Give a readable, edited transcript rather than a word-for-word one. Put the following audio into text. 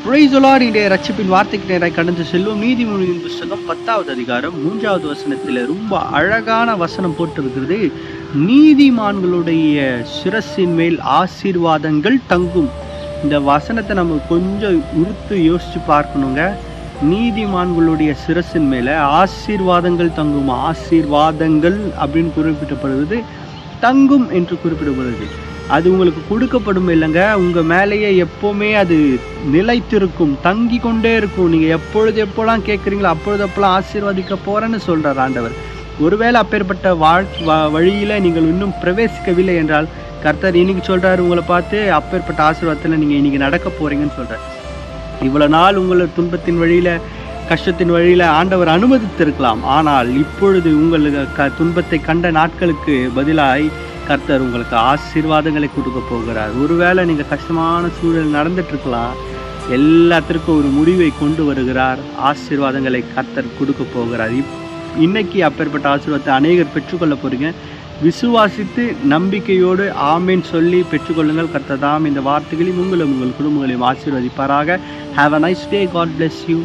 Praise the Lord. இன்றைய ரட்சிப்பின் வார்த்தைக்கு நேராக கடந்து செல்லும். நீதிமொழியின் புஸ்தகம் 10வது அதிகாரம் 3வது வசனத்தில் ரொம்ப அழகான வசனம் போட்டிருக்கிறது. நீதிமான்களுடைய சிரசின் மேல் ஆசீர்வாதங்கள் தங்கும். இந்த வசனத்தை நம்ம கொஞ்சம் உறுத்து யோசிச்சு பார்க்கணுங்க. நீதிமான்களுடைய சிரசின் மேலே ஆசீர்வாதங்கள் தங்கும். ஆசீர்வாதங்கள் அப்படின்னு குறிப்பிடப்படுவது தங்கும் என்று குறிப்பிடப்படுது. அது உங்களுக்கு கொடுக்கப்படும் இல்லைங்க, உங்கள் மேலேயே எப்போவுமே அது நிலைத்திருக்கும், தங்கி கொண்டே இருக்கும். நீங்கள் எப்பொழுதெல்லாம் கேட்குறீங்களோ அப்பொழுதெல்லாம் ஆசீர்வதிக்க போகிறேன்னு சொல்கிறார் ஆண்டவர். ஒருவேளை அப்பேற்பட்ட வழியில் நீங்கள் இன்னும் பிரவேசிக்கவில்லை என்றால் கர்த்தர் இன்னைக்கு சொல்கிறார் உங்களை பார்த்து, அப்பேற்பட்ட ஆசீர்வாதத்தில் நீங்கள் இன்றைக்கி நடக்க போகிறீங்கன்னு சொல்கிறார். இவ்வளோ நாள் உங்களை துன்பத்தின் வழியில், கஷ்டத்தின் வழியில் ஆண்டவர் அனுமதித்திருக்கலாம். ஆனால் இப்பொழுது உங்களுக்கு துன்பத்தை கண்ட நாட்களுக்கு பதிலாய் கர்த்தர் உங்களுக்கு ஆசீர்வாதங்களை கொடுக்க போகிறார். ஒருவேளை நீங்கள் கஷ்டமான சூழல் நடந்துட்டு இருக்கலாம், எல்லாத்திற்கும் ஒரு முடிவை கொண்டு வருகிறார். ஆசீர்வாதங்களை கர்த்தர் கொடுக்க போகிறார். இன்னைக்கு அப்பேற்பட்ட ஆசீர்வாதத்தை அநேகர் பெற்றுக்கொள்ள போறீங்க. விசுவாசித்து நம்பிக்கையோடு ஆமேன் சொல்லி பெற்றுக்கொள்ளுங்கள். கர்த்தர் தாம் இந்த வார்த்தைகளையும் உங்கள் குடும்பங்களையும் ஆசீர்வதிப்பாராக. Have a nice day. God bless you.